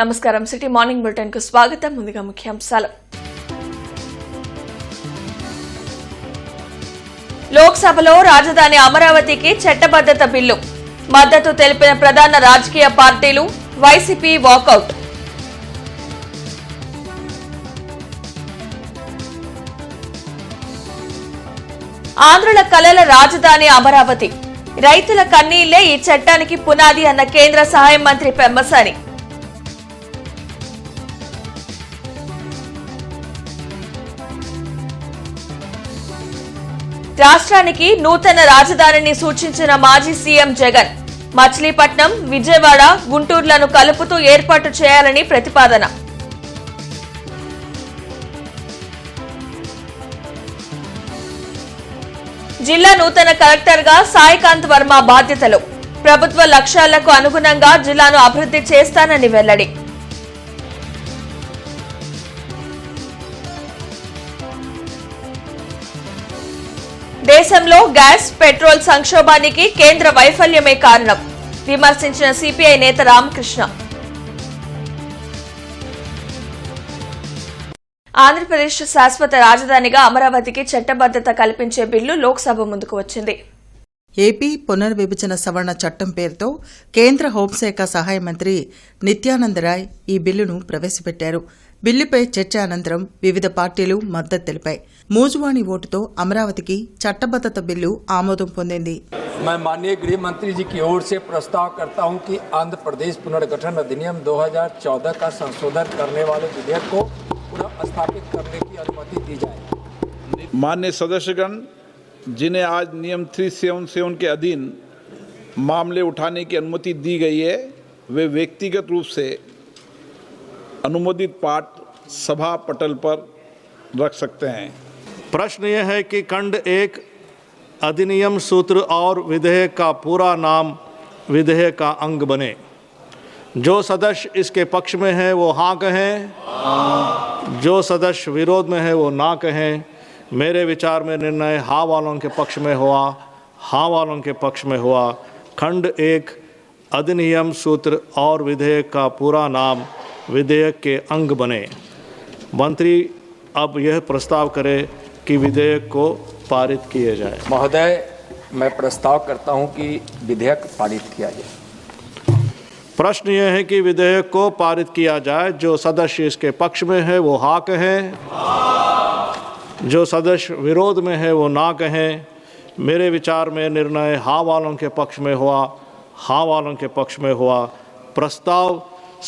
నమస్కారం city morning bulletin కు స్వాగతం. ముందుగా ముఖ్యాంశాలు. లోక్సభలో రాజధాని అమరావతికి చట్టబద్ధత బిల్లు మద్దతు తెలిపిన ప్రధాన రాజకీయ పార్టీలు, వైసీపీ వాకౌట్. ఆంధ్రుల కలల రాజధాని అమరావతి, రైతుల కన్నీళ్లే ఈ చట్టానికి పునాది అన్న కేంద్ర సహాయ మంత్రి పెమ్మసాని. రాష్ట్రానికి నూతన రాజధానిని సూచించిన మాజీ సీఎం జగన్, మచిలీపట్నం, విజయవాడ, గుంటూరులను కలుపుతూ ఏర్పాటు చేయాలని ప్రతిపాదన. జిల్లా నూతన కలెక్టర్గా సాయికాంత్ వర్మ బాధ్యతలు, ప్రభుత్వ లక్ష్యాలకు అనుగుణంగా జిల్లాను అభివృద్ధి చేస్తానని వెల్లడి. దేశంలో గ్యాస్, పెట్రోల్ సంక్షోభానికి కేంద్ర వైఫల్యమే కారణం, విమర్శించిన సిపిఐ నేత రామకృష్ణ. ఆంధ్రప్రదేశ్ శాశ్వత రాజధానిగా అమరావతికి చట్టబద్దత కల్పించే బిల్లు లోక్సభ ముందుకు వచ్చింది. ఏపీ పునర్విభజన సవరణ చట్టం పేరుతో కేంద్ర హోంశాఖ సహాయ మంత్రి నిత్యానంద రాయ్ ఈ బిల్లును ప్రవేశపెట్టారు. బిల్లుపై చర్చ అనంతరం వివిధ పార్టీలు మద్దతు తెలిపాయి. మూజువాణి ఓటుతో అమరావతికి చట్టబద్దత బిల్లు ఆమోదం పొందింది. मैं माननीय गृह मंत्री जी की ओर से प्रस्ताव करता हूं कि आंध्र प्रदेश पुनर्गठन अधिनियम 2014 का संशोधन करने वाले विधेयक को पुनः स्थापित करने की अनुमति दी जाए. माननीय सदस्यगण, जिन्हें आज नियम 377 के अधीन मामले उठाने की अनुमति दी गई है, वे व्यक्तिगत रूप से अनुमोदित पाठ सभा पटल पर रख सकते हैं. प्रश्न यह है कि खंड 1 अधिनियम सूत्र और विधेयक का पूरा नाम विधेयक का अंग बने. जो सदस्य इसके पक्ष में है वो हाँ कहें, जो सदस्य विरोध में है वो ना कहें. मेरे विचार में निर्णय हाँ वालों के पक्ष में हुआ, हाँ वालों के पक्ष में हुआ. खंड 1 अधिनियम सूत्र और विधेयक का पूरा नाम विधेयक के अंग बने. मंत्री अब यह प्रस्ताव करे कि विधेयक को पारित किया जाए. महोदय, मैं प्रस्ताव करता हूं कि विधेयक पारित किया जाए. प्रश्न यह है कि विधेयक को पारित किया जाए. जो सदस्य इसके पक्ष में है वो हाँ कहें, जो सदस्य विरोध में है वो ना कहें. मेरे विचार में निर्णय हाँ वालों के पक्ष में हुआ, हाँ वालों के पक्ष में हुआ. प्रस्ताव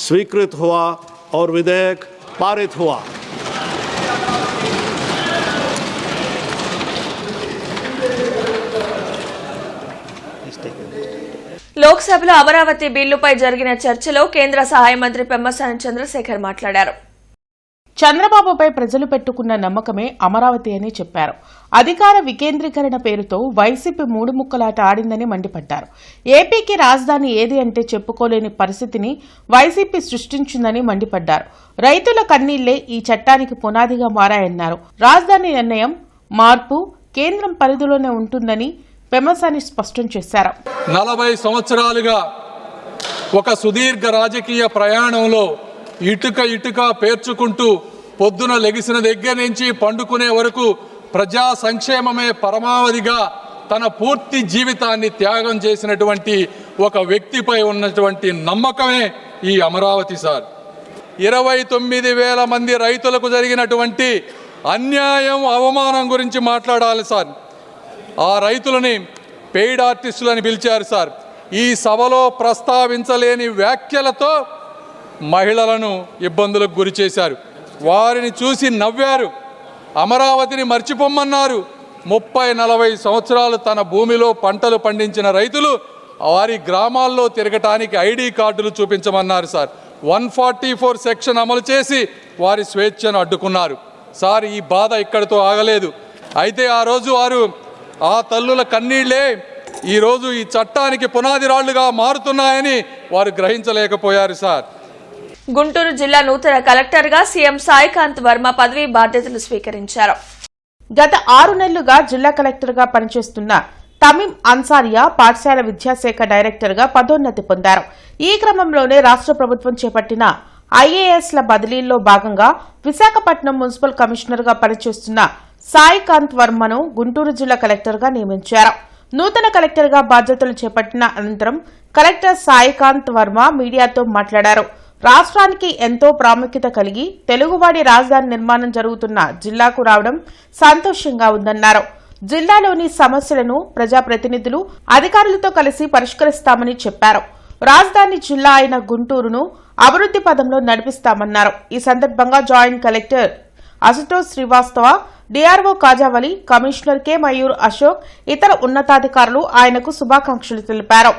स्वीकृत हुआ और विधेयक पारित हुआ. లోక్సభలో అమరావతి బిల్లుపై జరిగిన చర్చలో కేంద్ర సహాయ మంత్రి పెమ్మసాని చంద్రశేఖర్ మాట్లాడారు. చంద్రబాబుపై ప్రజలు పెట్టుకున్న నమ్మకమే అమరావతి అని చెప్పారు. అధికార వికేంద్రీకరణ పేరుతో వైసీపీ మూడు ముక్కలాట ఆడిందని మండిపడ్డారు. ఏపీకి రాజధాని ఏది అంటే చెప్పుకోలేని పరిస్థితిని వైసీపీ సృష్టించిందని మండిపడ్డారు. రైతుల కన్నీళ్లే ఈ చట్టానికి పునాదిగా మారాయన్నారు. రాజధాని నిర్ణయం మార్పు కేంద్రం పరిధిలోనే ఉంటుందని పెమ్మసాని స్పష్టం చేశారు. 40 సంవత్సరాలుగా ఒక సుదీర్ఘ రాజకీయ ప్రయాణంలో ఇటుక పేర్చుకుంటూ పొద్దున లెగిసిన దగ్గర నుంచి పండుకునే వరకు ప్రజా సంక్షేమమే పరమావధిగా తన పూర్తి జీవితాన్ని త్యాగం చేసినటువంటి ఒక వ్యక్తిపై ఉన్నటువంటి నమ్మకమే ఈ అమరావతి సార్. 29,000 మంది రైతులకు జరిగినటువంటి అన్యాయం, అవమానం గురించి మాట్లాడాలి సార్. ఆ రైతులని పెయిడ్ ఆర్టిస్టులని పిలిచారు సార్. ఈ సభలో ప్రస్తావించలేని వ్యాఖ్యలతో మహిళలను ఇబ్బందులకు గురి చేశారు. వారిని చూసి నవ్వారు. అమరావతిని మర్చిపోమ్మన్నారు. 30-40 సంవత్సరాలు తన భూమిలో పంటలు పండించిన రైతులు వారి గ్రామాల్లో తిరగటానికి ఐడి కార్డులు చూపించమన్నారు సార్. 144 సెక్షన్ అమలు చేసి వారి స్వేచ్ఛను అడ్డుకున్నారు సార్. ఈ బాధ ఇక్కడితో ఆగలేదు. అయితే ఆ రోజు వారు ఆ తల్లుల కన్నీళ్లే ఈరోజు ఈ చట్టానికి పునాది రాళ్లుగా మారుతున్నాయని వారు గ్రహించలేకపోయారు సార్. గుంటూరు జిల్లా నూతన కలెక్టర్గా సీఎం సాయికాంత్ వర్మ పదవీ బాధ్యతలు స్వీకరించారు. గత 6 నెలలుగా జిల్లా కలెక్టర్గా పనిచేస్తున్న తమీం అన్సారియా పాఠశాల విద్యాశాఖ డైరెక్టర్గా పదోన్నతి పొందారు. ఈ క్రమంలోనే రాష్ట్ర ప్రభుత్వం చేపట్టిన ఐఏఎస్ల బదిలీల్లో భాగంగా విశాఖపట్నం మున్సిపల్ కమిషనర్గా పనిచేస్తున్న సాయికాంత్ వర్మను గుంటూరు జిల్లా కలెక్టర్గా నియమించారు. నూతన కలెక్టర్గా బాధ్యతలు చేపట్టిన అనంతరం కలెక్టర్ సాయికాంత్ వర్మ మీడియాతో మాట్లాడారు. రాష్ట్రానికి ఎంతో ప్రాముఖ్యత కలిగి తెలుగువాడి రాజధాని నిర్మాణం జరుగుతున్న జిల్లాకు రావడం సంతోషంగా ఉందన్నారు. జిల్లాలోని సమస్యలను ప్రజాప్రతినిధులు అధికారులతో కలిసి పరిష్కరిస్తామని చెప్పారు. రాజధాని జిల్లా అయిన గుంటూరును అభివృద్ది పదంలో నడిపిస్తామన్నారు. ఈ సందర్భంగా joint collector Ashutosh Srivastava, DRO Khajavali, commissioner K Mayur Ashok, ఇతర ఉన్నతాధికారులు ఆయనకు శుభాకాంక్షలు తెలిపారు.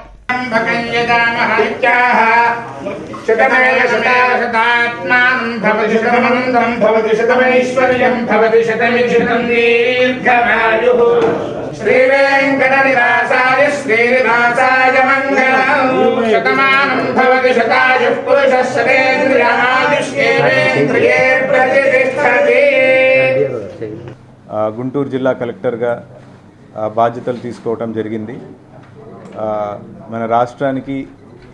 గుంటూరు జిల్లా కలెక్టర్గా బాధ్యతలు తీసుకోవటం జరిగింది. మన రాష్ట్రానికి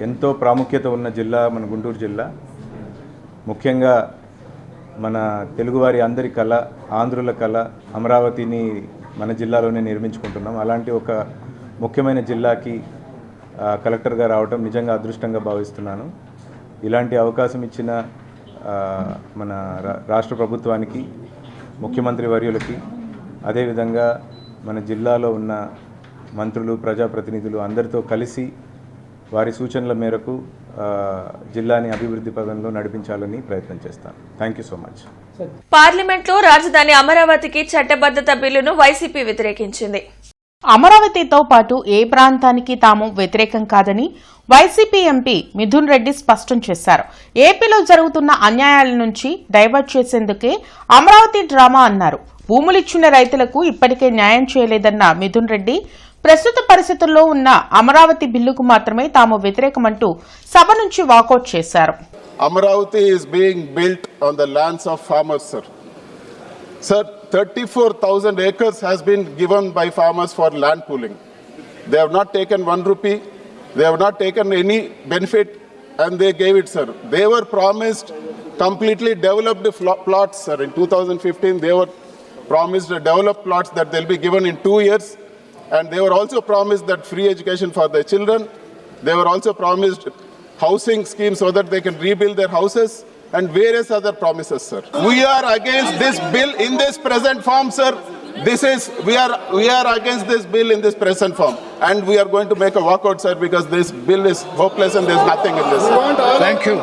ఎంతో ప్రాముఖ్యత ఉన్న జిల్లా మన గుంటూరు జిల్లా. ముఖ్యంగా మన తెలుగువారి అందరి కళ, ఆంధ్రుల కళ అమరావతిని మన జిల్లాలోనే నిర్మించుకుంటున్నాం. అలాంటి ఒక ముఖ్యమైన జిల్లాకి కలెక్టర్గా రావటం నిజంగా అదృష్టంగా భావిస్తున్నాను. ఇలాంటి అవకాశం ఇచ్చిన మన రాష్ట్ర ప్రభుత్వానికి, ముఖ్యమంత్రి వర్యులకి, అదేవిధంగా మన జిల్లాలో ఉన్న మంత్రులు, ప్రజాప్రతినిధులు అందరితో కలిసి వారి సూచనల మేరకు జిల్లాని అభివృద్ధి పదంలో నడిపించాలని ప్రయత్నం చేస్తాను. Thank you so much. పార్లమెంట్లో రాజధాని అమరావతికి చట్టబద్ధత బిల్లును వైసీపీ వ్యతిరేకించింది. అమరావతితో పాటు ఏ ప్రాంతానికి తాము వ్యతిరేకం కాదని వైసీపీ ఎంపీ మిథున్ రెడ్డి స్పష్టం చేశారు. ఏపీలో జరుగుతున్న అన్యాయాల నుంచి డైవర్ట్ చేసేందుకే అమరావతి డ్రామా అన్నారు. భూములిచ్చిన రైతులకు ఇప్పటికే న్యాయం చేయలేదన్న మిథున్ రెడ్డి ప్రస్తుత పరిస్థితుల్లో ఉన్న అమరావతి బిల్లుకు మాత్రమే తాము వ్యతిరేకమంటూ సభ నుంచి వాకౌట్ చేశారు. Amaravati is being built on the lands of farmers, sir. Sir, 34,000 acres has been given by farmers for land pooling. They have not taken 1 rupee. They have not taken any benefit, and they gave it, sir. They were promised completely developed plots, sir. In 2015, they were promised developed plots that they'll be given in 2 years. And they were also promised that free education for their children. They were also promised housing schemes so that they can rebuild their houses and various other promises, sir. We are against this bill in this present form, sir. We are against this bill in this present form, and we are going to make a walkout, sir, because this bill is hopeless and there's nothing in this. Thank you.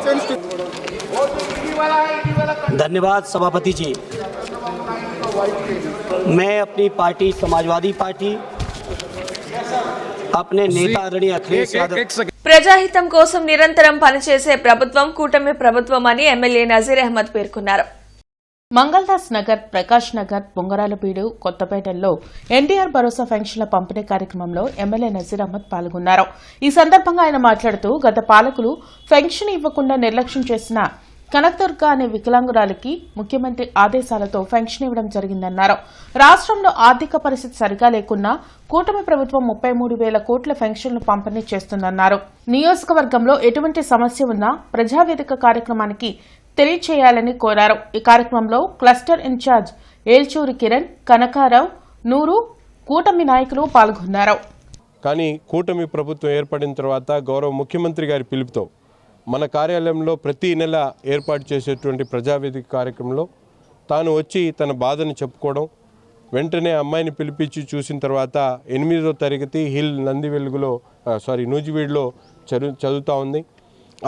धन्यवाद सभापति जी। मैं अपनी party Samajwadi party अपने नेता आदरणीय अखिलेश यादव ప్రజాహితం కోసం నిరంతరం పనిచేసే ప్రభుత్వం కూటమి ప్రభుత్వం అని ఎమ్మెల్యే నజీర్ అహ్మద్ పేర్కొన్నారు. మంగళదాస్ నగర్, ప్రకాష్ నగర్, బొంగరాలపీడు, కొత్తపేటల్లో ఎన్టీఆర్ భరోసా పెన్షన్ల పంపిణీ కార్యక్రమంలో ఎమ్మెల్యే నజీర్ అహ్మద్ పాల్గొన్నారు. ఈ సందర్భంగా ఆయన మాట్లాడుతూ గత పాలకులు పెన్షన్ ఇవ్వకుండా నిర్లక్ష్యం చేసిన కనకదుర్గ అనే వికలాంగురాలికి ముఖ్యమంత్రి ఆదేశాలతో పెన్షన్ ఇవ్వడం జరిగిందన్నారు. రాష్ట్రంలో ఆర్థిక పరిస్థితి సరిగా లేకున్నా కూటమి ప్రభుత్వం 33,000 కోట్ల పెన్షన్లు పంపిణీ చేస్తుందన్నారు. నియోజకవర్గంలో ఎటువంటి సమస్య ఉన్నా ప్రజావేదిక కార్యక్రమానికి తెలియచేయాలని కోరారు. ఈ కార్యక్రమంలో క్లస్టర్ ఇన్ఛార్జ్ ఏల్చూరి కిరణ్, కనకారావు, నూరు, కూటమి నాయకులు పాల్గొన్నారు. కానీ కూటమి ప్రభుత్వం ఏర్పడిన తర్వాత గౌరవ ముఖ్యమంత్రి గారి పిలుపుతో మన కార్యాలయంలో ప్రతి నెల ఏర్పాటు చేసేటువంటి ప్రజావేదిక కార్యక్రమంలో తాను వచ్చి తన బాధను చెప్పుకోవడం, వెంటనే అమ్మాయిని పిలిపించి చూసిన తర్వాత 8వ తరగతి హిల్ నూజివీడులో చదువుతూ ఉంది.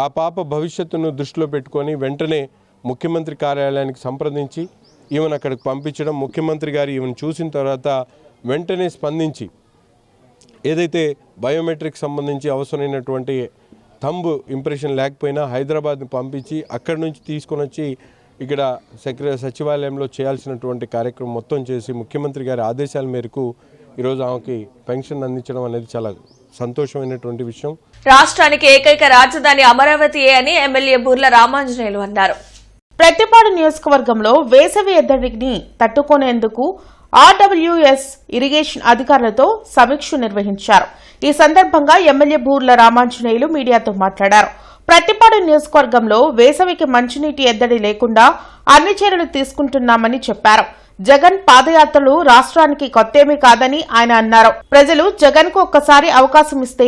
ఆ పాప భవిష్యత్తును దృష్టిలో పెట్టుకొని వెంటనే ముఖ్యమంత్రి కార్యాలయానికి సంప్రదించి ఈమెను అక్కడికి పంపించడం, ముఖ్యమంత్రి గారు ఈమెను చూసిన తర్వాత వెంటనే స్పందించి ఏదైతే బయోమెట్రిక్ సంబంధించి అవసరమైనటువంటి థంబ్ ఇంప్రెషన్ లేకపోయినా హైదరాబాద్ని పంపించి అక్కడి నుంచి తీసుకొని వచ్చి ఇక్కడ సచివాలయంలో చేయాల్సినటువంటి కార్యక్రమం మొత్తం చేసి ముఖ్యమంత్రి గారి ఆదేశాల మేరకు ఈరోజు ఆమెకి పెన్షన్ అందించడం అనేది చాలా సంతోషమైనటువంటి విషయం. రాష్ట్రానికి ఏకైక రాజధాని అమరావతియే అని ఎమ్మెల్యే బుర్ల రామాంజనేయులు అన్నారు. ప్రతిపాడు నియోజకవర్గంలో వేసవి ఎద్దడిని తట్టుకునేందుకు ఆర్డబ్ల్యూఎస్ ఇరిగేషన్ అధికారులతో సమీక్ష నిర్వహించారు. ఈ సందర్భంగా ఎమ్మెల్యే బూర్ల రామాంజనేయులు మీడియాతో మాట్లాడారు. ప్రతిపాడు నియోజకవర్గంలో వేసవికి మంచినీటి ఎద్దడి లేకుండా అన్ని చర్యలు తీసుకుంటున్నామని చెప్పారు. జగన్ పాదయాత్రలు రాష్ట్రానికి కొత్తేమీ కాదని ఆయన అన్నారు. ప్రజలు జగన్ కు ఒక్కసారి అవకాశం ఇస్తే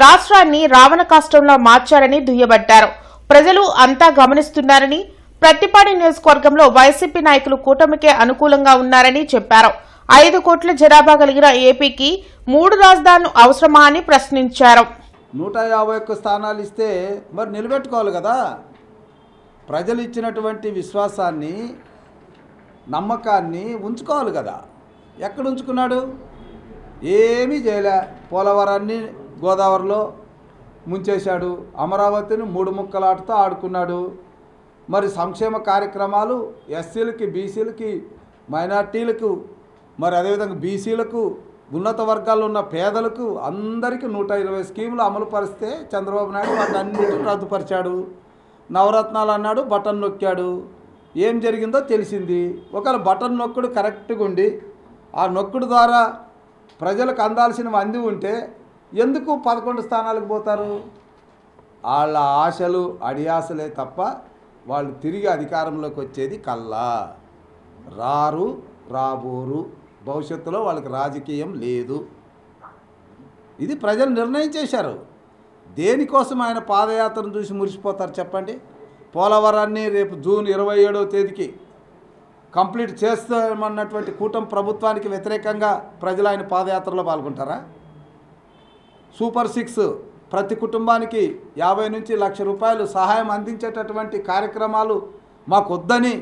రాష్ట్రాన్ని రావణ కాష్టంలో మార్చారని దుయ్యబట్టారు. ప్రజలు అంతా గమనిస్తున్నారని, ప్రతిపాడు నియోజకవర్గంలో వైసీపీ నాయకులు కూటమికే అనుకూలంగా ఉన్నారని చెప్పారు. 5 కోట్ల జనాభా కలిగిన ఏపీకి 3 రాజధానులు అవసరమా అని ప్రశ్నించారు. 151 స్థానాలు ఇస్తే మరి నిలబెట్టుకోవాలి కదా. ప్రజలు ఇచ్చినటువంటి విశ్వాసాన్ని, నమ్మకాన్ని ఉంచుకోవాలి కదా. ఎక్కడ ఉంచుకున్నాడు? ఏమీ చేయలే. పోలవరాన్ని గోదావరిలో ముంచేశాడు. అమరావతిని 3 ముక్కలాటతో ఆడుకున్నాడు. మరి సంక్షేమ కార్యక్రమాలు ఎస్సీలకి, బీసీలకి, మైనార్టీలకు, మరి అదేవిధంగా బీసీలకు, ఉన్నత వర్గాల్లో ఉన్న పేదలకు అందరికీ 120 స్కీములు అమలు పరిస్తే చంద్రబాబు నాయుడు వాటిని అన్నింటినీ రద్దుపరిచాడు. నవరత్నాలు అన్నాడు, బటన్ నొక్కాడు. ఏం జరిగిందో తెలిసింది. ఒకవేళ బటన్ నొక్కుడు కరెక్ట్గా ఉండి ఆ నొక్కుడు ద్వారా ప్రజలకు అందాల్సినవి అంది ఉంటే ఎందుకు 11 స్థానాలకు పోతారు? వాళ్ళ ఆశలు అడియాసలే తప్ప వాళ్ళు తిరిగి అధికారంలోకి వచ్చేది కల్లా రారు, రాబోరు. భవిష్యత్తులో వాళ్ళకి రాజకీయం లేదు. ఇది ప్రజలు నిర్ణయం చేశారు. దేనికోసం ఆయన పాదయాత్రను చూసి మురిసిపోతారు చెప్పండి? పోలవరాన్ని రేపు జూన్ 27వ తేదీకి కంప్లీట్ చేస్తామన్నటువంటి కూటమి ప్రభుత్వానికి వ్యతిరేకంగా ప్రజలు ఆయన పాదయాత్రలో పాల్గొంటారా? సూపర్ 6 ప్రతి కుటుంబానికి 50 నుంచి 1,00,000 రూపాయలు సహాయం అందించేటటువంటి కార్యక్రమాలు మాకు వద్దని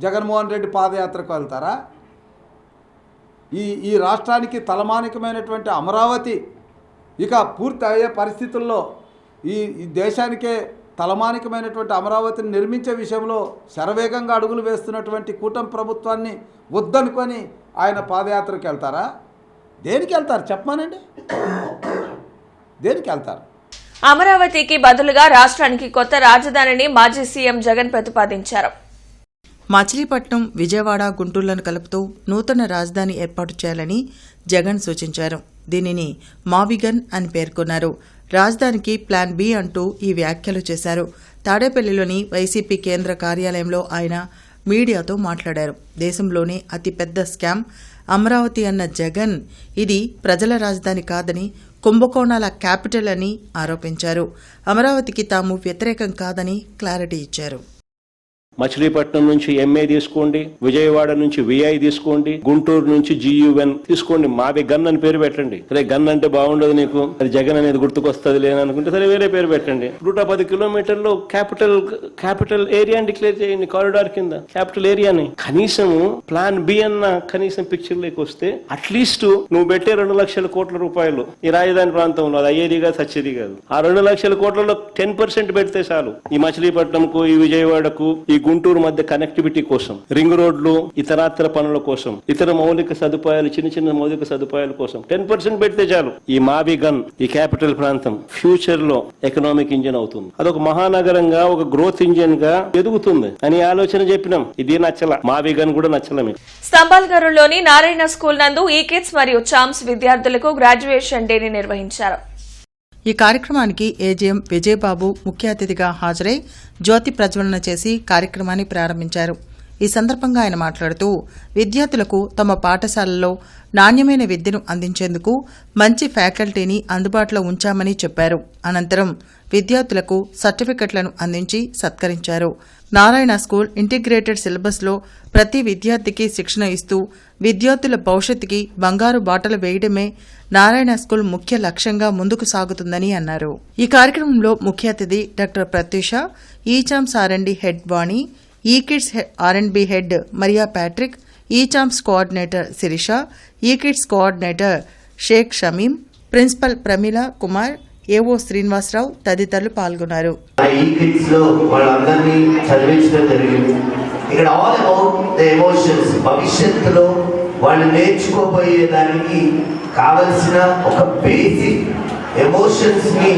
జగన్మోహన్ రెడ్డి పాదయాత్రకు వెళ్తారా? ఈ రాష్ట్రానికి తలమానికమైనటువంటి అమరావతి ఇక పూర్తి అయ్యే పరిస్థితుల్లో ఈ దేశానికే తలమానికమైనటువంటి అమరావతిని నిర్మించే విషయంలో శరవేగంగా అడుగులు వేస్తున్నటువంటి కూటమి ప్రభుత్వాన్ని వద్దనుకొని ఆయన పాదయాత్రకు వెళ్తారా? దేనికి వెళ్తారు చెప్పమానండి? దేనికి వెళ్తారు? అమరావతికి బదులుగా రాష్ట్రానికి కొత్త రాజధానిని మాజీ సీఎం జగన్ ప్రతిపాదించారు. మచిలీపట్నం, విజయవాడ, గుంటూరులను కలుపుతూ నూతన రాజధాని ఏర్పాటు చేయాలని జగన్ సూచించారు. దీనిని మావిగన్ అని పేర్కొన్నారు. రాజధానికి ప్లాన్ బి అంటూ ఈ వ్యాఖ్యలు చేశారు. తాడేపల్లిలోని వైసీపీ కేంద్ర కార్యాలయంలో ఆయన మీడియాతో మాట్లాడారు. దేశంలోనే అతిపెద్ద స్కామ్ అమరావతి అన్న జగన్ ఇది ప్రజల రాజధాని కాదని, కుంభకోణాల క్యాపిటల్ అని ఆరోపించారు. అమరావతికి తాము వ్యతిరేకం కాదని క్లారిటీ ఇచ్చారు. మచిలీపట్నం నుంచి ఎంఏ తీసుకోండి, విజయవాడ నుంచి విఐ తీసుకోండి, గుంటూరు నుంచి జియుఎన్ తీసుకోండి, మావి గన్ అని పేరు పెట్టండి. సరే గన్ అంటే బాగుండదు నీకు, అది జగన్ అనేది గుర్తుకొస్తుంది లేననుకుంటే సరే వేరే పేరు పెట్టండి. 110 కిలోమీటర్లో క్యాపిటల్ ఏరియాని డిక్లేర్ చేయండి, కారిడార్ కింద క్యాపిటల్ ఏరియాని. కనీసం ప్లాన్ బి అన్న కనీసం పిక్చర్ లేక వస్తే అట్లీస్ట్ నువ్వు పెట్టే 2 లక్షల కోట్ల రూపాయలు ఈ రాజధాని ప్రాంతంలో అది అయ్యేది కాదు, సచ్చేది కాదు. ఆ 2 లక్షల కోట్లలో 10% పెడితే చాలు. ఈ మచిలీపట్నంకు, ఈ విజయవాడకు, ఈ గుంటూరు మధ్య కనెక్టివిటీ కోసం, రింగ్ రోడ్లు, ఇతరాత్ర పనుల కోసం, ఇతర మౌలిక సదుపాయాలు, చిన్న మౌలిక సదుపాయాల కోసం 10% పెడితే చాలు. ఈ మావి గన్, ఈ క్యాపిటల్ ప్రాంతం ఫ్యూచర్ లో ఎకనామిక్ ఇంజిన్ అవుతుంది. అదొక మహానగరంగా, ఒక గ్రోత్ ఇంజిన్ గా ఎదుగుతుంది అని ఆలోచన చెప్పినాం. ఇది నచ్చల, మావి గన్ కూడా నచ్చల. మీకు స్తంభాల్గరులోని నారాయణ స్కూల్ నందు ఈ కిడ్స్ మరియు చాంప్స్ విద్యార్థులకు గ్రాడ్యుయేషన్ డేని నిర్వహించారు. ఈ కార్యక్రమానికి ఏజీఎం విజయబాబు ముఖ్య అతిథిగా హాజరై జ్యోతి ప్రజ్వలన చేసి కార్యక్రమాన్ని ప్రారంభించారు. ఈ సందర్భంగా ఆయన మాట్లాడుతూ విద్యార్థులకు తమ పాఠశాలల్లో నాణ్యమైన విద్యను అందించేందుకు మంచి ఫ్యాకల్టీని అందుబాటులో ఉంచామని చెప్పారు. అనంతరం విద్యార్థులకు సర్టిఫికెట్లను అందించి సత్కరించారు. నారాయణ స్కూల్ ఇంటిగ్రేటెడ్ సిలబస్లో ప్రతి విద్యార్థికి శిక్షణ ఇస్తూ విద్యార్థుల భవిష్యత్తుకి బంగారు బాటలు వేయడమే నారాయణ స్కూల్ ముఖ్య లక్ష్యంగా ముందుకు సాగుతుందని అన్నారు. ఈ కార్యక్రమంలో ముఖ్య అతిథి డాక్టర్ ప్రత్యూష, ఈచామ్స్ ఆర్ఎండ్బి హెడ్ వాణి, e kids R and B head Maria Patrick, e champs coordinator Sirisha, e kids coordinator Sheikh Shamim, principal Pramila Kumar, AO Srinivasarao తదితరులు పాల్గొన్నారు. ఇక్కడ ఆల్ అబౌట్ ద ఎమోషన్స్. భవిష్యత్తులో వాళ్ళు నేర్చుకోబోయేదానికి కావలసిన ఒక బేసిక్ ఎమోషన్స్ ని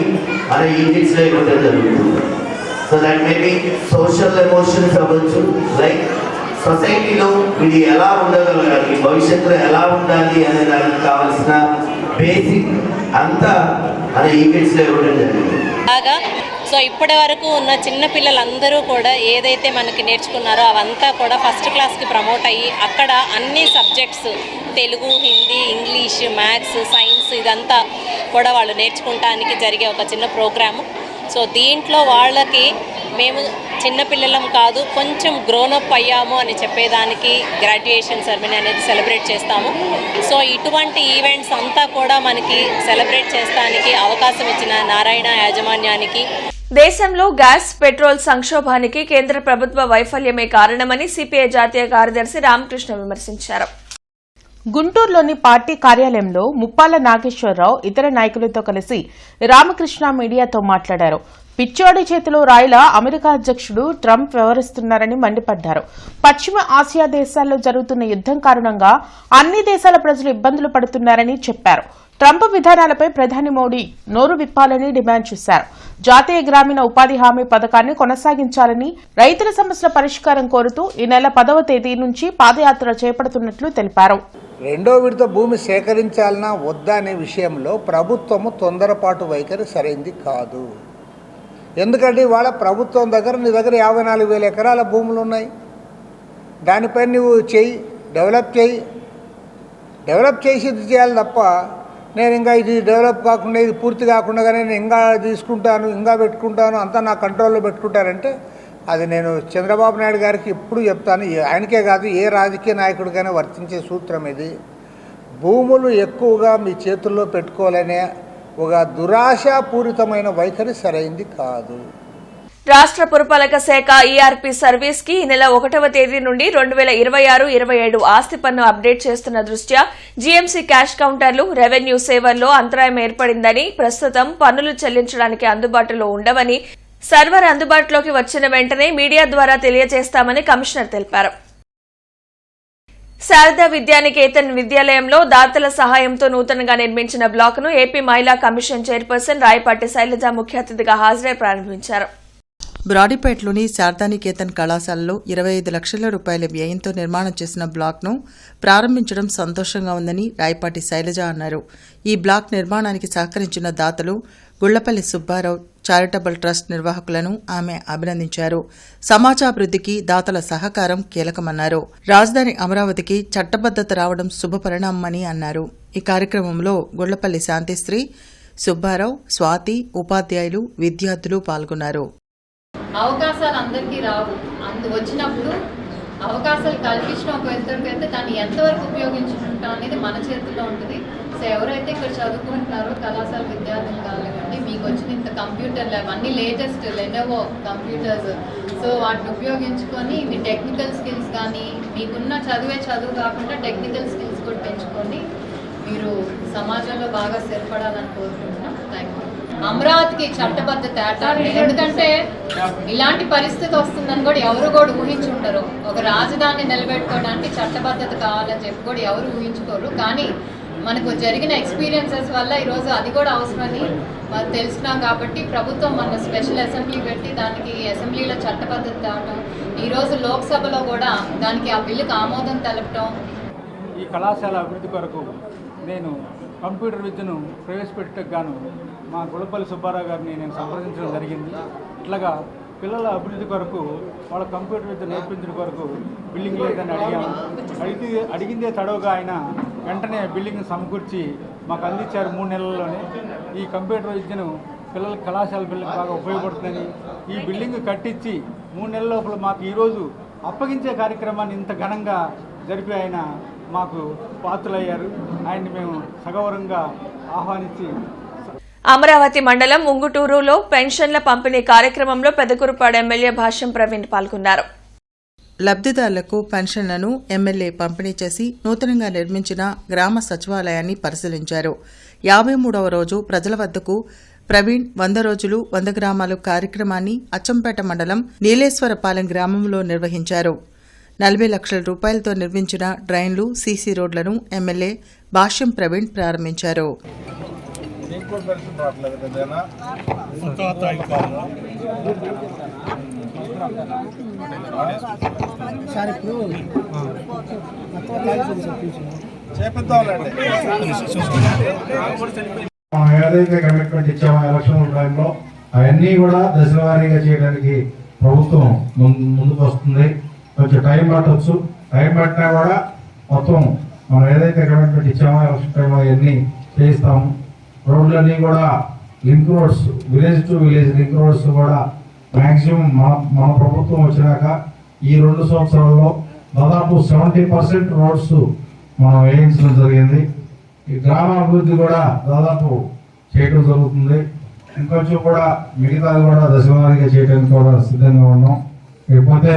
మన ఈ కిడ్స్ లో ఇవ్వడం జరుగుతుంది. So that maybe social emotions అవ్వచ్చు, లైక్ సొసైటీలో వీళ్ళు ఎలా ఉండగలగాలి, భవిష్యత్తులో ఎలా ఉండాలి అనే దానికి కావలసిన బేసిక్ అంతా మన ఈ కిడ్స్ లో ఇవ్వడం జరిగింది. సో ఇప్పటి వరకు ఉన్న చిన్న పిల్లలందరూ కూడా ఏదైతే మనకి నేర్చుకున్నారో అవంతా కూడా ఫస్ట్ క్లాస్కి ప్రమోట్ అయ్యి అక్కడ అన్ని subjects Telugu, Hindi, English, maths, science ఇదంతా కూడా వాళ్ళు నేర్చుకుంటానికి జరిగే ఒక చిన్న ప్రోగ్రాము. సో దీంట్లో వాళ్ళకి మేము చిన్నపిల్లలం కాదు, కొంచెం గ్రోనప్ అయ్యాము అని చెప్పేదానికి గ్రాడ్యుయేషన్ సెరమనీ అనేది సెలబ్రేట్ చేస్తాము. సో ఇటువంటి ఈవెంట్స్ అంతా కూడా మనకి సెలబ్రేట్ చేస్తానికి అవకాశం ఇచ్చిన నారాయణ యాజమాన్యానికి, దేశంలో గ్యాస్, పెట్రోల్ సంక్షోభానికి కేంద్ర ప్రభుత్వ వైఫల్యమే కారణమని సిపిఐ జాతీయ కార్యదర్శి రామకృష్ణ విమర్శించారు. గుంటూరులోని పార్టీ కార్యాలయంలో ముప్పాల నాగేశ్వరరావు ఇతర నాయకులతో కలిసి రామకృష్ణ మీడియాతో మాట్లాడారు. పిచ్చోడి చేతిలో రాయిలా అమెరికా అధ్యక్షుడు ట్రంప్ వ్యవహరిస్తున్నారని మండిపడ్డారు. పశ్చిమ ఆసియా దేశాల్లో జరుగుతున్న యుద్దం కారణంగా అన్ని దేశాల ప్రజలు ఇబ్బందులు పడుతున్నారని చెప్పారు. ట్రంప్ విధానాలపై ప్రధాని మోడీ నోరు విప్పాలని డిమాండ్ చేశారు. జాతీయ గ్రామీణ ఉపాధి హామీ పథకాన్ని కొనసాగించాలని, రైతుల సమస్యల పరిష్కారం కోరుతూ ఈ నెల 10వ తేదీ నుంచి పాదయాత్ర చేపడుతున్నట్లు తెలిపారు. రెండో విడత భూమి సేకరించాలన్నా వద్దా అనే విషయంలో ప్రభుత్వము తొందరపాటు వైఖరి సరైంది కాదు. ఎందుకంటే ఇవాళ ప్రభుత్వం దగ్గర నీ దగ్గర 54,000 ఎకరాల భూములు ఉన్నాయి. దానిపై నువ్వు డెవలప్ చేసి ఇది చేయాలి తప్ప నేను ఇంకా ఇది డెవలప్ కాకుండా ఇది పూర్తి కాకుండా నేను ఇంకా తీసుకుంటాను, ఇంకా పెట్టుకుంటాను, అంతా నా కంట్రోల్లో పెట్టుకుంటానంటే అది నేను చంద్రబాబు నాయుడు గారికి ఎప్పుడు చెప్తాను. ఆయనకే కాదు, ఏ రాజకీయ నాయకుడికైనా వర్తించే సూత్రం ఇది. భూములు ఎక్కువగా మీ చేతుల్లో పెట్టుకోవాలనే ఒక దురాశాపూరితమైన వైఖరి సరైంది కాదు. రాష్ట్ర పురపాలక శాఖ ఈఆర్పీ సర్వీస్ కి ఈ నెల 1వ తేదీ నుండి 2026-27 ఆస్తి పన్ను అప్డేట్ చేస్తున్న దృష్ట్యా జీఎంసీ క్యాష్ కౌంటర్లు, రెవెన్యూ సేవల్లో అంతరాయం ఏర్పడిందని, ప్రస్తుతం పన్నులు చెల్లించడానికి అందుబాటులో ఉండవని, సర్వర్ అందుబాటులోకి వచ్చిన వెంటనే మీడియా ద్వారా తెలియజేస్తామని కమిషనర్ తెలిపారు. శారదా విద్యానికేతన్ విద్యాలయంలో దాతల సహాయంతో నూతనంగా నిర్మించిన బ్లాక్ను ఏపీ మహిళా కమిషన్ చైర్పర్సన్ రాయపాటి శైలజ ముఖ్య అతిథిగా హాజరై ప్రారంభించారు. బ్రాడీపేటలోని శారదానికేతన్ కళాశాలలో 25 లక్షల రూపాయల వ్యయంతో నిర్మాణం చేసిన బ్లాక్ను ప్రారంభించడం సంతోషంగా ఉందని రాయపాటి శైలజ అన్నారు. ఈ బ్లాక్ నిర్మాణానికి సహకరించిన దాతలు గుళ్లపల్లి సుబ్బారావు చారిటబుల్ ట్రస్ట్ నిర్వాహకులను ఆమె అభినందించారు. సమాజాభివృద్ధికి దాతల సహకారం కీలకమన్నారు. రాజధాని అమరావతికి చట్టబద్దత రావడం శుభపరిణామమని అన్నారు. ఈ కార్యక్రమంలో గుళ్లపల్లి శాంతిశ్రీ, సుబ్బారావు, స్వాతి, ఉపాధ్యాయులు, విద్యార్థులు పాల్గొన్నారు. అవకాశాలు అందరికీ రావు, వచ్చినప్పుడు అవకాశాలు కల్పించిన ఒక ఇద్దరికైతే దాన్ని ఎంతవరకు ఉపయోగించుకుంటాం అనేది మన చేతుల్లో ఉంటుంది. సో ఎవరైతే ఇక్కడ చదువుకుంటున్నారో కళాశాల విద్యార్థులు కానివ్వండి, మీకు వచ్చిన ఇంత కంప్యూటర్ ల్యాబ్ అన్ని లేటెస్ట్ లెనోవో కంప్యూటర్స్, సో వాటిని ఉపయోగించుకొని మీ టెక్నికల్ స్కిల్స్ కానీ, మీకున్న చదువు కాకుండా టెక్నికల్ స్కిల్స్ కూడా పెంచుకొని మీరు సమాజంలో బాగా స్థిరపడాలని కోరుకుంటున్నాం. Thank you. అమరావతికి చట్టబద్ధత ఎందుకంటే ఇలాంటి పరిస్థితి వస్తుందని కూడా ఎవరు కూడా ఊహించుండరు. ఒక రాజధానిని నిలబెట్టుకోవడానికి చట్టబద్ధత కావాలని చెప్పి కూడా ఎవరు ఊహించుకోరు. కానీ మనకు జరిగిన ఎక్స్పీరియన్సెస్ వల్ల ఈరోజు అది కూడా అవసరమని మనం తెలుసుకున్నాం. కాబట్టి ప్రభుత్వం మన స్పెషల్ అసెంబ్లీ పెట్టి దానికి అసెంబ్లీలో చట్టబద్ధత తేవటం, ఈరోజు లోక్సభలో కూడా దానికి ఆ బిల్లుకు ఆమోదం తెలపటం. ఈ కళాశాల అభివృద్ధి కొరకు నేను కంప్యూటర్ విద్యను ప్రవేశపెట్టడానికి గాను మా గుళ్లపల్లి సుబ్బారావు గారిని నేను సంప్రదించడం జరిగింది. ఇట్లాగా పిల్లల అభివృద్ధి కొరకు వాళ్ళ కంప్యూటర్ విద్య నేర్పించడం కొరకు బిల్డింగ్ లేదని అడిగాము. అడిగిందే తడవుగా ఆయన వెంటనే బిల్డింగ్ సమకూర్చి మాకు అందించారు 3 నెలల్లోనే. ఈ కంప్యూటర్ విద్యను పిల్లల కళాశాల పిల్లలకు బాగా ఉపయోగపడుతుందని ఈ బిల్డింగ్ కట్టించి 3 నెలల లోపల మాకు ఈరోజు అప్పగించే కార్యక్రమాన్ని ఇంత ఘనంగా జరిపి ఆయన మాకు పాత్రులయ్యారు. ఆయన్ని మేము సగౌరవంగా ఆహ్వానించి అమరావతి మండలం ఉంగుటూరులో పెన్షన్ల పంపిణీ కార్యక్రమంలో పెదకూరుపాడు ఎమ్మెల్యే భాష్యం ప్రవీణ్ పాల్గొన్నారు. లబ్దిదారులకు పెన్షన్లను ఎమ్మెల్యే పంపిణీ చేసి నూతనంగా నిర్మించిన గ్రామ సచివాలయాన్ని పరిశీలించారు. 53వ రోజు ప్రజల వద్దకు ప్రవీణ్ 100 రోజులు 100 గ్రామాలు కార్యక్రమాన్ని అచ్చంపేట మండలం నీలేశ్వరపాలెం గ్రామంలో నిర్వహించారు. 40 లక్షల రూపాయలతో నిర్మించిన డ్రైన్లు, సీసీ రోడ్లను ఎమ్మెల్యే భాష్యం ప్రవీణ్ ప్రారంభించారు. ఏదైతే కమిట్మెంట్ ఇచ్చామో ఎలక్షన్ టైంలో అవన్నీ కూడా దశలవారీగా చేయడానికి ప్రభుత్వం ముందుకు వస్తుంది. కొంచెం టైం పట్టవచ్చు. టైం పట్టినా కూడా మొత్తం మనం ఏదైతే కమిట్మెంట్ ఇచ్చామో ఎలక్షన్ టైంలో అవన్నీ చేయిస్తాము. రోడ్లన్నీ కూడా link roads, village to village link roads కూడా మ్యాక్సిమం మన ప్రభుత్వం వచ్చినాక ఈ 2 సంవత్సరాల్లో దాదాపు 70% రోడ్స్ మనం వేయించడం జరిగింది. ఈ గ్రామాభివృద్ధి కూడా దాదాపు చేయడం జరుగుతుంది. ఇంకొంచెం కూడా మిగతాది కూడా దశలవారీగా చేయడానికి కూడా సిద్ధంగా ఉన్నాం. లేకపోతే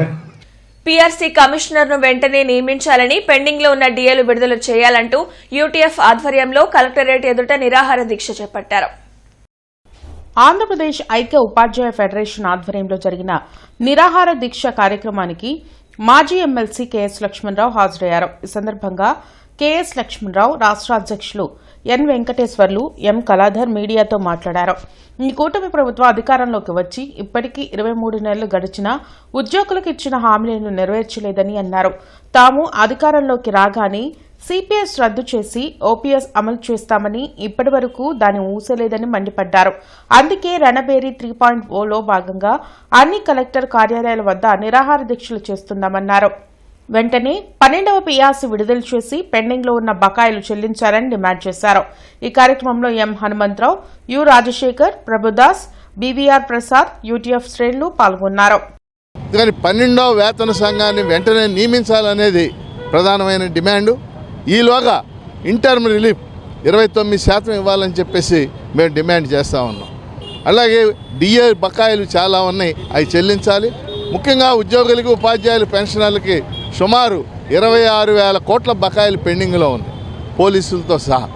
పీఆర్సీ కమిషనర్ ను వెంటనే నియమించాలని, పెండింగ్ లో ఉన్న డిఏలు విడుదల చేయాలంటూ యూటీఎఫ్ ఆధ్వర్యంలో కలెక్టరేట్ ఎదుట నిరాహార దీక్ష చేపట్టారు. ఆంధ్రప్రదేశ్ ఐక్య ఉపాధ్యాయ ఫెడరేషన్ ఆధ్వర్యంలో జరిగిన నిరాహార దీక్ష కార్యక్రమానికి మాజీ ఎమ్మెల్సీ కెఎస్ లక్ష్మణరావు హాజరయ్యారు. ఈ సందర్భంగా కెఎస్ లక్ష్మణరావు, రాష్ట్ర అధ్యక్షులు ఎన్ వెంకటేశ్వర్లు, ఎం కళాధర్ మీడియాతో మాట్లాడారు. ఈ కూటమి ప్రభుత్వం అధికారంలోకి వచ్చి ఇప్పటికీ 23 నెలలు గడిచినా ఉద్యోగులకు ఇచ్చిన హామీలను నెరవేర్చలేదని అన్నారు. తాము అధికారంలోకి రాగానే సిపిఎస్ రద్దు చేసి ఓపీఎస్ అమలు చేస్తామని ఇప్పటి వరకు దాన్ని ఊసలేదని మండిపడ్డారు. అందుకే రణబేరి 3.0లో భాగంగా అన్ని కలెక్టర్ కార్యాలయాల వద్ద నిరాహార దీక్షలు చేస్తున్నామన్నారు. వెంటనే 12వ పీఆర్సీ విడుదల చేసి పెండింగ్ లో ఉన్న బకాయిలు చెల్లించాలని డిమాండ్ చేశారు. ఈ కార్యక్రమంలో M Hanumantharao, U Rajasekhar, Prabhudas, BVR Prasad, UTF శ్రేణులు పాల్గొన్నారు. 12వ వేతన సంఘాన్ని వెంటనే నియమించాలనేది ప్రధానమైన డిమాండు. ఈలోగా ఇంటర్మ్ రిలీఫ్ 29% ఇవ్వాలని చెప్పేసి మేము డిమాండ్ చేస్తూ ఉన్నాం. అలాగే డిఏ బకాయిలు చాలా ఉన్నాయి, అవి చెల్లించాలి. ముఖ్యంగా ఉద్యోగులకి, ఉపాధ్యాయుల పెన్షనర్లకి సుమారు 26,000 కోట్ల బకాయిలు పెండింగ్లో ఉంది, పోలీసులతో సహా.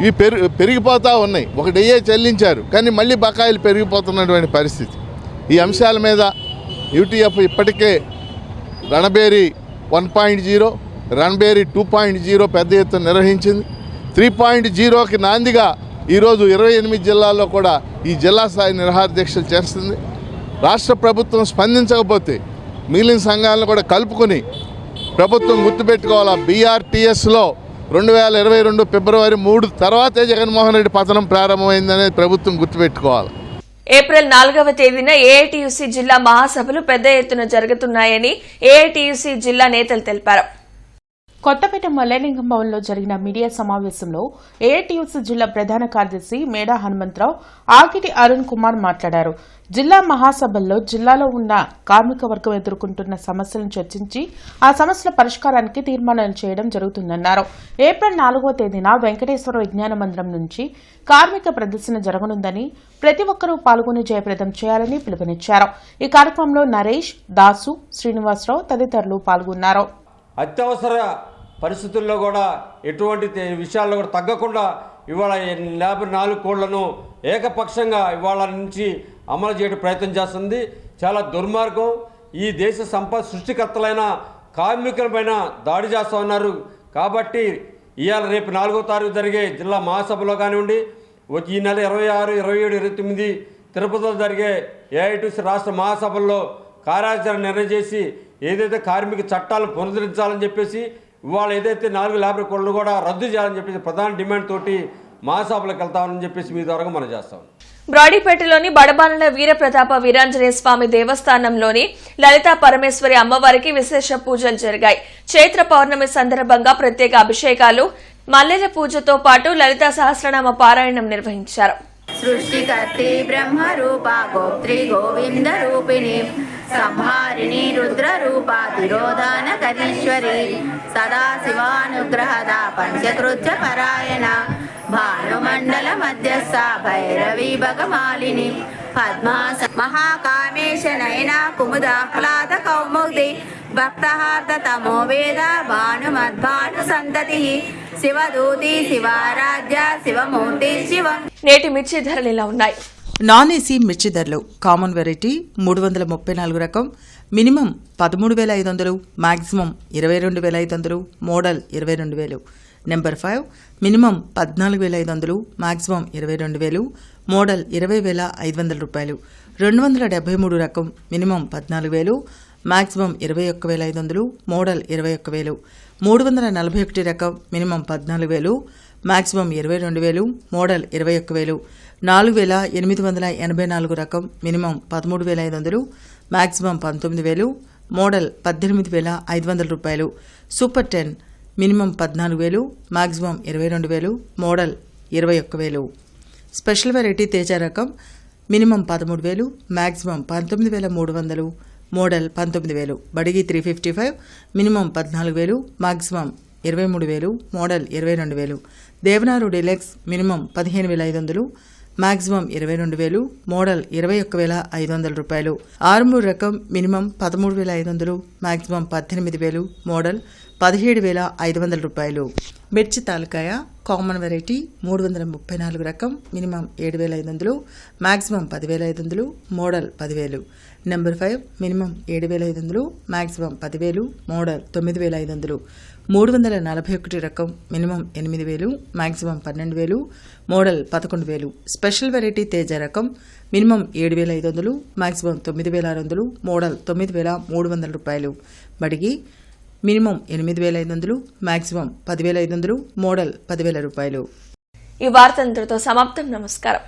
ఇవి పెరిగిపోతూ ఉన్నాయి. ఒక డిఏ చెల్లించారు కానీ మళ్ళీ బకాయిలు పెరిగిపోతున్నటువంటి పరిస్థితి. ఈ అంశాల మీద యూటీఎఫ్ ఇప్పటికే రణబేరి 1.0, రణబేరి 2.0 పెద్ద ఎత్తున నిర్వహించింది. 3.0కి నాందిగా ఈరోజు 28 జిల్లాల్లో కూడా ఈ జిల్లా స్థాయి నిరాహార దీక్షలు చేస్తుంది. రాష్ట్ర ప్రభుత్వం స్పందించకపోతే మిగిలిన సంఘాలను కూడా కలుపుకొని ప్రభుత్వం గుర్తుపెట్టుకోవాలా, బీఆర్టీఎస్లో 2022 ఫిబ్రవరి 3 తర్వాతే జగన్మోహన్ రెడ్డి పతనం ప్రారంభమైందనేది ప్రభుత్వం గుర్తుపెట్టుకోవాలి. ఏప్రిల్ 4వ తేదీన ఏఐటీయూసీ జిల్లా మహాసభలు పెద్ద ఎత్తున జరుగుతున్నాయని ఏఐటీయూసీ జిల్లా నేతలు తెలిపారు. కొత్తపేట మల్లేలింగం భవన్లో జరిగిన మీడియా సమావేశంలో ఏఐటీయూసీ జిల్లా ప్రధాన కార్యదర్శి మేడా హనుమంతరావు, ఆకిటి అరుణ్ కుమార్ మాట్లాడారు. జిల్లా మహాసభల్లో జిల్లాలో ఉన్న కార్మిక వర్గం ఎదుర్కొంటున్న సమస్యలను చర్చించి ఆ సమస్యల పరిష్కారానికి తీర్మానాలు చేయడం జరుగుతుందన్నారు. ఏప్రిల్ 4వ తేదీన వెంకటేశ్వర విజ్ఞాన మందిరం నుంచి కార్మిక ప్రదర్శన జరగనుందని, ప్రతి ఒక్కరూ పాల్గొని జయప్రదం చేయాలని పిలుపునిచ్చారు. ఈ కార్యక్రమంలో నరేష్, దాసు, శ్రీనివాసరావు తదితరులు పాల్గొన్నారు. అత్యవసర పరిస్థితుల్లో కూడా ఎటువంటి విషయాల్లో కూడా తగ్గకుండా ఇవాళ 54 కోళ్లను ఏకపక్షంగా ఇవాళ నుంచి అమలు చేయడం ప్రయత్నం చేస్తుంది. చాలా దుర్మార్గం. ఈ దేశ సంపద సృష్టికర్తలైన కార్మికులపైన దాడి చేస్తూ ఉన్నారు. కాబట్టి ఇవాళ రేపు 4వ తారీఖు జరిగే జిల్లా మహాసభలో కానివ్వండి, ఈ నెల 26, 27, 29 తిరుపతిలో జరిగే ఏఐటీసీ రాష్ట్ర మహాసభల్లో కార్యాచరణ నిర్ణయం చేసి ఏదైతే కార్మిక చట్టాలను పునరుద్ధరించాలని చెప్పేసి ఇవాళ ఏదైతే 4 లేబర్ కోడ్లు కూడా రద్దు చేయాలని చెప్పేసి ప్రధాన డిమాండ్ తోటి మహాసభలకు వెళ్తామని చెప్పేసి మీ ద్వారా మనం చేస్తాం. బ్రాడీపేటలోని బడబానుల వీరప్రతాప వీరాంజనేయ స్వామి దేవస్థానంలోని లలితా పరమేశ్వరి అమ్మవారికి విశేష పూజలు జరిగాయి. చైత్ర పౌర్ణమి సందర్భంగా ప్రత్యేక అభిషేకాలు, మల్లెల పూజతో పాటు లలితా సహస్రనామ పారాయణం నిర్వహించారు. సృష్టికర్తి బ్రహ్మ రూప గోత్రి గోవింద రూపిణి సంహారిణి రుద్ర రూప తిరోధాన కరీశ్వరి సదా శివానుగ్రహద పంచకృత్య పరాయణ భానుమండల మధ్యస్థ భైరవి భగమాలిని పద్మాస మహాకామేశ నయన కుముదాహ్లాద కౌముది భక్తహార్ద తమో వేద భానుమద్భాను సంతతి శివదూతి శివారాధ్య శివమూర్తి శివం. నేటి మిర్చి ధరలు ఇలా ఉన్నాయి. నాన్ ఏసీ మిర్చి ధరలు కామన్ వెరైటీ 334 రకం minimum 13,500, maximum 22,500, model 22,000. Number 5 minimum 14,500, maximum 22,000, model 20,500 రూపాయలు. 273 రకం మినిమం 14,000, మాక్సిమం 21,500, మోడల్ 21,000. 341 రకం మినిమం 14,000, మాక్సిమం 22,000, మోడల్ 21,000. 4884 రకం మినిమం 13,500, మ్యాక్సిమం 19,000, మోడల్ 18,500 రూపాయలు. Super 10 minimum 14,000, maximum 22,000, model 21,000. Special variety Teja రకం minimum 13,000, maximum 19,300, model 19,000. Byadgi 355 minimum 14,000, maximum 23,000, model 22,000. దేవనారు డీలక్స్ మినిమం 15,500, మ్యాక్సిమం 22,000, మోడల్ 21,500 రూపాయలు. ఆర్మూర్ రకం minimum 13,500, maximum 18,000, model 17,500 రూపాయలు. మిర్చి తాలకాయ కామన్ వెరైటీ 334 రకం minimum 7,500, maximum 10,500, model 10,000. Number 5 minimum 7,500, maximum 10,000, model 9,500. 341 రకం minimum 8,000, maximum 12,000, model 11,000. Special variety Teja రకం minimum 7,500, maximum 9,600, model 9,300 రూపాయలు. బడిగి మినిమం 8,500, మ్యాక్సిమం 10,500, మోడల్ 10,000 రూపాయలు. ఈ వార్త ఇంతటితో సమాప్తం. నమస్కారం.